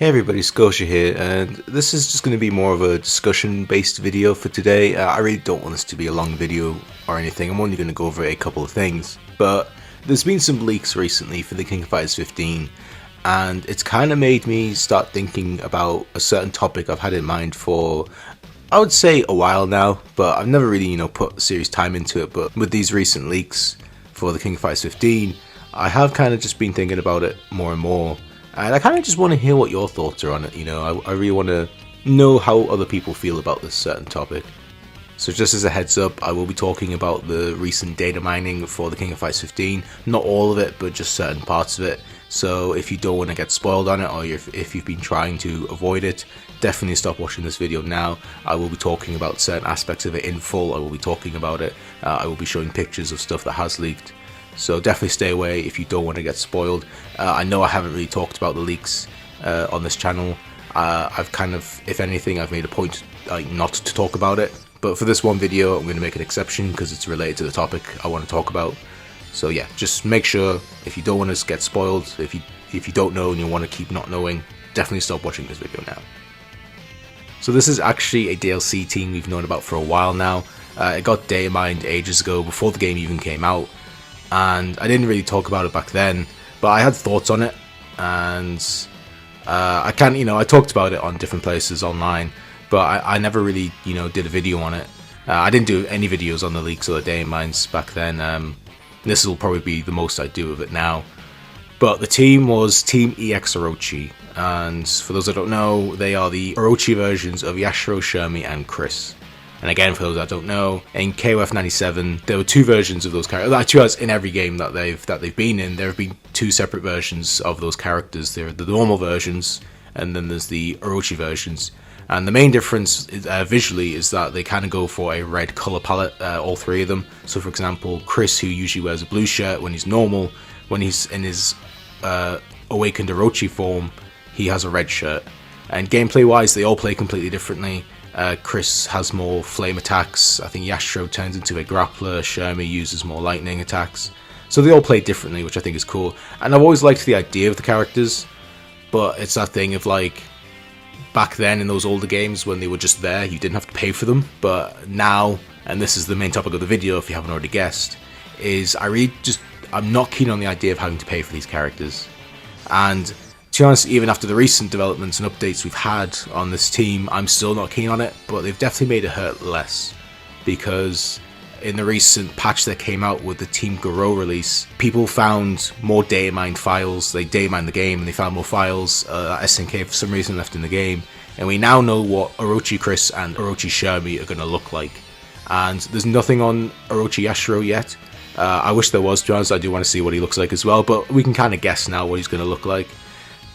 Hey everybody, Scotia here, and this is just going to be more of a discussion-based video for today. I really don't want this to be a long video or anything. I'm only going to go over a couple of things, but there's been some leaks recently for the King of Fighters 15, and it's kind of made me start thinking about a certain topic I've had in mind for, I would say, a while now, but I've never really, put serious time into it. But with these recent leaks for the King of Fighters 15, I have kind of just been thinking about it more and more. And I kind of just want to hear what your thoughts are on it, I really want to know how other people feel about this certain topic. So just as a heads up, I will be talking about the recent data mining for the King of Fighters 15. Not all of it, but just certain parts of it. So if you don't want to get spoiled on it, or if you've been trying to avoid it, definitely stop watching this video now. I will be talking about certain aspects of it in full. I will be talking about it. I will be showing pictures of stuff that has leaked. So definitely stay away if you don't want to get spoiled. I know I haven't really talked about the leaks on this channel. I've kind of, if anything, I've made a point not to talk about it. But for this one video, I'm going to make an exception because it's related to the topic I want to talk about. So yeah, just make sure if you don't want to get spoiled, if you don't know and you want to keep not knowing, definitely stop watching this video now. So this is actually a DLC team we've known about for a while now. It got data mined ages ago, before the game even came out. And I didn't really talk about it back then, but I had thoughts on it, and I talked about it on different places online, but I never really, did a video on it. I didn't do any videos on the leaks or the data mines back then. This will probably be the most I do of it now. But the team was Team EX Orochi, and for those that don't know, they are the Orochi versions of Yashiro, Shermie, and Chris. And again, for those that don't know, in KOF 97, there were two versions of those characters. Like, two in every game that they've been in. There have been two separate versions of those characters. There are the normal versions, and then there's the Orochi versions. And the main difference visually is that they kind of go for a red color palette, all three of them. So, for example, Chris, who usually wears a blue shirt when he's normal, when he's in his awakened Orochi form, he has a red shirt. And gameplay-wise, they all play completely differently. Chris has more flame attacks. I think Yashiro turns into a grappler. Shermie uses more lightning attacks. So they all play differently, which I think is cool. And I've always liked the idea of the characters, but it's that thing of like, back then in those older games when they were just there, you didn't have to pay for them. But now, and this is the main topic of the video if you haven't already guessed, is I'm not keen on the idea of having to pay for these characters. And to be honest, even after the recent developments and updates we've had on this team, I'm still not keen on it, but they've definitely made it hurt less. Because in the recent patch that came out with the Team Garo release, people found more data mined files. They data mined the game and they found more files that SNK for some reason left in the game. And we now know what Orochi Chris and Orochi Shermie are going to look like. And there's nothing on Orochi Yashiro yet. I wish there was, to be honest. I do want to see what he looks like as well, but we can kind of guess now what he's going to look like.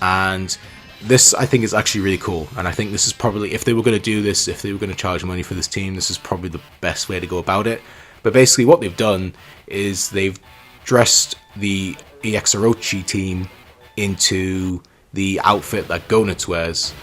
And this, I think, is actually really cool. And I think this is probably, if they were going to do this, if they were going to charge money for this team, this is probably the best way to go about it. But basically what they've done is they've dressed the EX Orochi team into the outfit that Gonitz wears.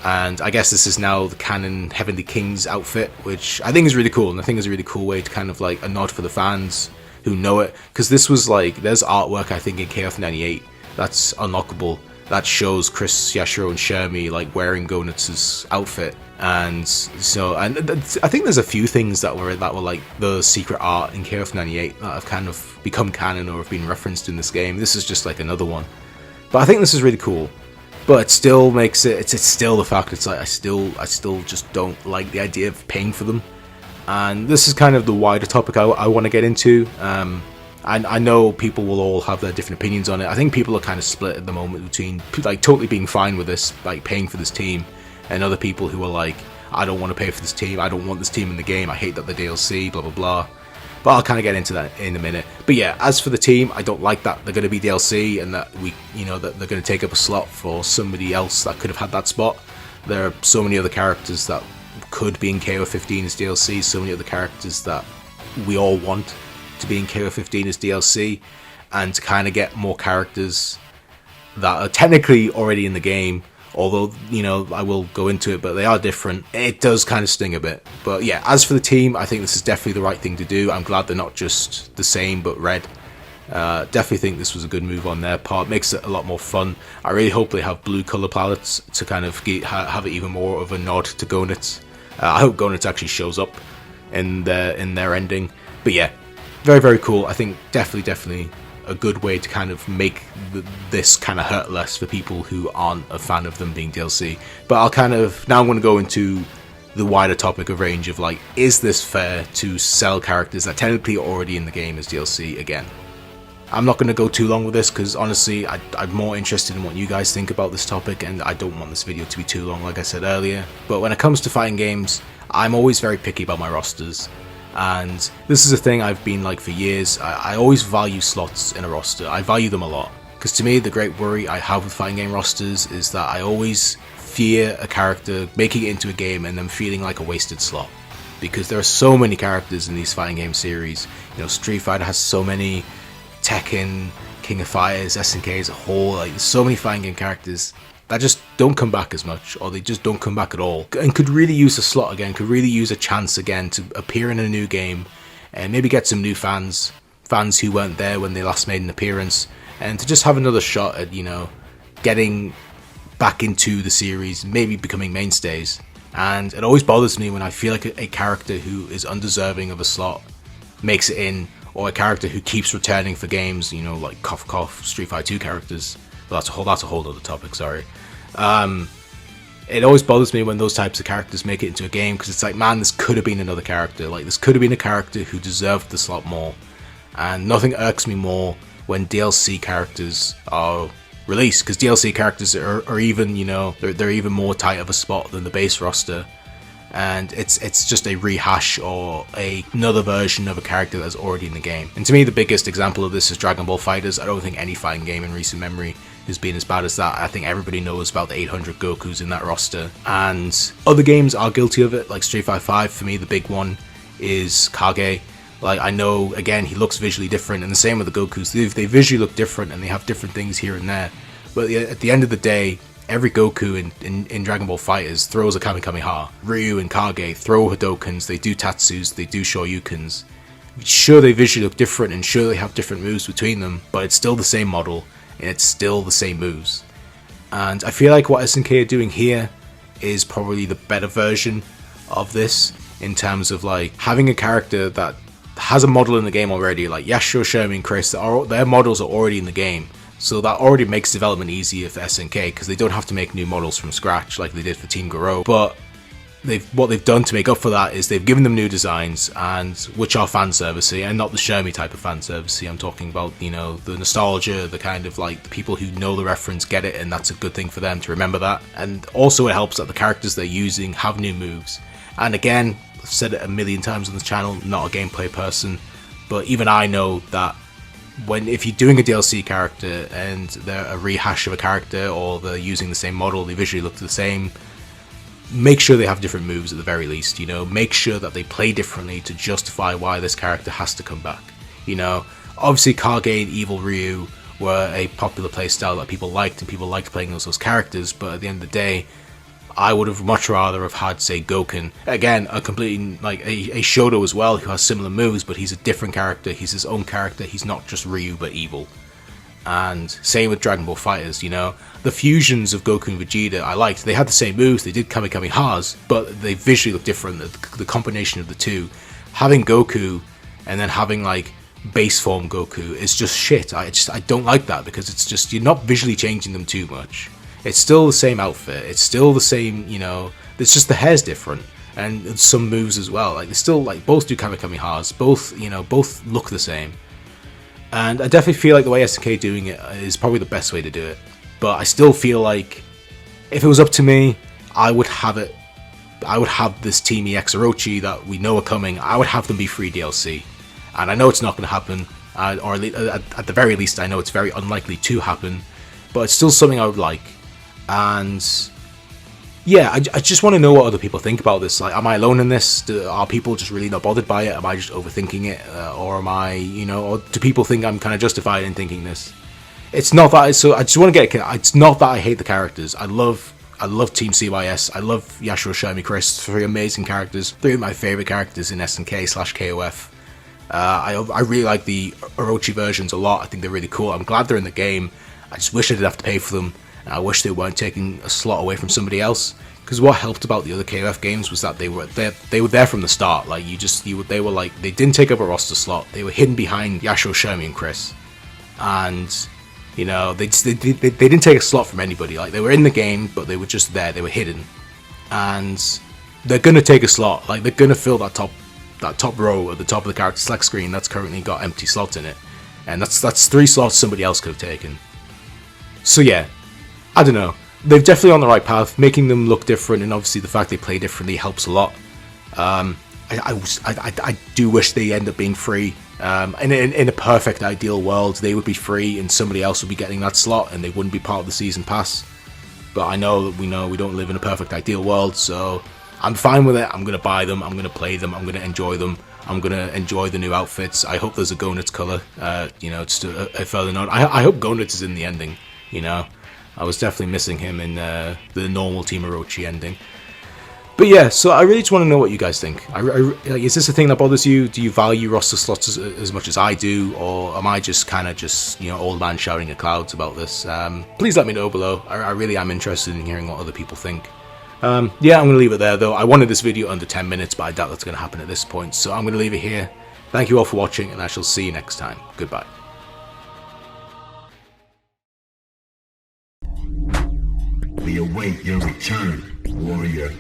And I guess this is now the canon Heavenly Kings outfit, which I think is really cool. And I think is a really cool way to kind of like a nod for the fans who know it. Because this was like, there's artwork, I think, in KOF 98 that's unlockable, that shows Chris, Yashiro, and Shermie like wearing Gonitz's outfit. And so, I think there's a few things that were like the secret art in KOF 98 that have kind of become canon or have been referenced in this game. This is just like another one. But I think this is really cool. But it still makes it, it's still the fact, it's like I still just don't like the idea of paying for them. And this is kind of the wider topic I want to get into. I know people will all have their different opinions on it. I think people are kind of split at the moment between like totally being fine with this, like paying for this team, and other people who are like, I don't want to pay for this team, I don't want this team in the game, I hate that the DLC, blah blah blah. But I'll kind of get into that in a minute. But yeah, as for the team, I don't like that they're going to be DLC and that that they're going to take up a slot for somebody else that could have had that spot. There are so many other characters that could be in KOF 15 as DLC, so many other characters that we all want to be in KOF 15 as DLC, and to kind of get more characters that are technically already in the game, although, I will go into it, but they are different. It does kind of sting a bit. But yeah, as for the team, I think this is definitely the right thing to do. I'm glad they're not just the same, but red. Definitely think this was a good move on their part. Makes it a lot more fun. I really hope they have blue color palettes to kind of have it even more of a nod to Gonitz. I hope Gonitz actually shows up in their ending. But yeah, very, very cool. I think definitely a good way to kind of make this kind of hurt less for people who aren't a fan of them being DLC. But I'm going to go into the wider topic of range of like, is this fair to sell characters that technically are already in the game as DLC again? I'm not going to go too long with this because honestly I'm more interested in what you guys think about this topic, and I don't want this video to be too long like I said earlier. But when it comes to fighting games, I'm always very picky about my rosters, and this is a thing I've been like for years. I always value slots in a roster. I value them a lot because to me the great worry I have with fighting game rosters is that I always fear a character making it into a game and then feeling like a wasted slot, because there are so many characters in these fighting game series. You know, Street Fighter has so many, Tekken, King of Fighters, SNK as a whole, like there's so many fighting game characters that just don't come back as much, or they just don't come back at all, and could really use a slot again, could really use a chance again to appear in a new game and maybe get some new fans who weren't there when they last made an appearance, and to just have another shot at, you know, getting back into the series, maybe becoming mainstays. And it always bothers me when I feel like a character who is undeserving of a slot makes it in, or a character who keeps returning for games, you know, like cough cough Street Fighter 2 characters. Well, that's a whole other topic, sorry. It always bothers me when those types of characters make it into a game, because it's like, man, this could have been another character. Like, this could have been a character who deserved the slot more. And nothing irks me more when DLC characters are released, because DLC characters are even, you know, they're even more tight of a spot than the base roster, and it's just a rehash or another version of a character that's already in the game. And to me, the biggest example of this is Dragon Ball FighterZ. I don't think any fighting game in recent memory has been as bad as that. I think everybody knows about the 800 Gokus in that roster, and other games are guilty of it, like Street Fighter 5. For me, the big one is Kage. Like, I know, again, he looks visually different, and the same with the Gokus. They visually look different, and they have different things here and there. But at the end of the day, every Goku in Dragon Ball FighterZ throws a Kamehameha. Ryu and Kage throw Hadokens, they do Tatsus, they do Shoryukens. Sure, they visually look different, and sure, they have different moves between them, but it's still the same model, and it's still the same moves. And I feel like what SNK are doing here is probably the better version of this, in terms of like having a character that has a model in the game already, like Yashiro, Sherman, and Chris. Their models are already in the game, so that already makes development easier for SNK, because they don't have to make new models from scratch like they did for Team Goro. But what they've done to make up for that is they've given them new designs, and which are fan servicey, and not the Shermie type of fan servicey. I'm talking about, you know, the nostalgia, the kind of like the people who know the reference get it, and that's a good thing for them to remember that. And also it helps that the characters they're using have new moves. And again, I've said it a million times on the channel, not a gameplay person, but even I know that if you're doing a DLC character and they're a rehash of a character, or they're using the same model, they visually look the same, make sure they have different moves at the very least, you know, make sure that they play differently to justify why this character has to come back. You know, obviously Kage and Evil Ryu were a popular playstyle that people liked, and people liked playing those characters, but at the end of the day, I would have much rather have had, say, Gouken. Again, a completely, like, a Shoto as well, who has similar moves, but he's a different character, he's his own character, he's not just Ryu, but evil. And same with Dragon Ball FighterZ, you know. The fusions of Goku and Vegeta I liked. They had the same moves, they did Kamehamehas, but they visually look different, the combination of the two. Having Goku, and then having, like, base form Goku is just shit. I don't like that, because it's just, you're not visually changing them too much. It's still the same outfit, it's still the same, you know, it's just the hair's different, and some moves as well. Like, they still, like, both do Kamehamehas, both, you know, both look the same. And I definitely feel like the way SNK doing it is probably the best way to do it. But I still feel like, if it was up to me, I would have this Team EX Orochi that we know are coming, I would have them be free DLC. And I know it's not going to happen, or at the very least I know it's very unlikely to happen, but it's still something I would like. And yeah, I just want to know what other people think about this. Like, am I alone in this? Are people just really not bothered by it? Am I just overthinking it? Or am I, you know, or do people think I'm kind of justified in thinking this? It's not that, so I just want to get, it's not that I hate the characters. I love Team CYS, I love Yashiro, Shermie, Chris, 3 amazing characters, 3 of my favourite characters in SNK/KOF. I really like the Orochi versions a lot. I think they're really cool. I'm glad they're in the game. I just wish I didn't have to pay for them. And I wish they weren't taking a slot away from somebody else. Because what helped about the other KOF games was that they were there from the start. Like they were like, they didn't take up a roster slot. They were hidden behind Yasho, Shermie, and Chris. And you know, they didn't take a slot from anybody. Like, they were in the game, but they were just there. They were hidden, and they're gonna take a slot. Like, they're gonna fill that top row at the top of the character select screen that's currently got empty slots in it, and that's 3 slots somebody else could have taken. So yeah, I don't know. They're definitely on the right path. Making them look different, and obviously the fact they play differently helps a lot. I do wish they end up being free. In a perfect ideal world, they would be free and somebody else would be getting that slot and they wouldn't be part of the season pass. But I know that we don't live in a perfect ideal world, so I'm fine with it. I'm going to buy them, I'm going to play them, I'm going to enjoy them, I'm going to enjoy the new outfits. I hope there's a Go-Nuts colour, just a further note. I hope Go-Nuts is in the ending, you know. I was definitely missing him in the normal Team Orochi ending. But yeah, so I really just want to know what you guys think. Is this a thing that bothers you? Do you value roster slots as much as I do? Or am I just kind of old man shouting at clouds about this? Please let me know below. I really am interested in hearing what other people think. Yeah, I'm going to leave it there though. I wanted this video under 10 minutes, but I doubt that's going to happen at this point. So I'm going to leave it here. Thank you all for watching, and I shall see you next time. Goodbye. We await your return, warrior.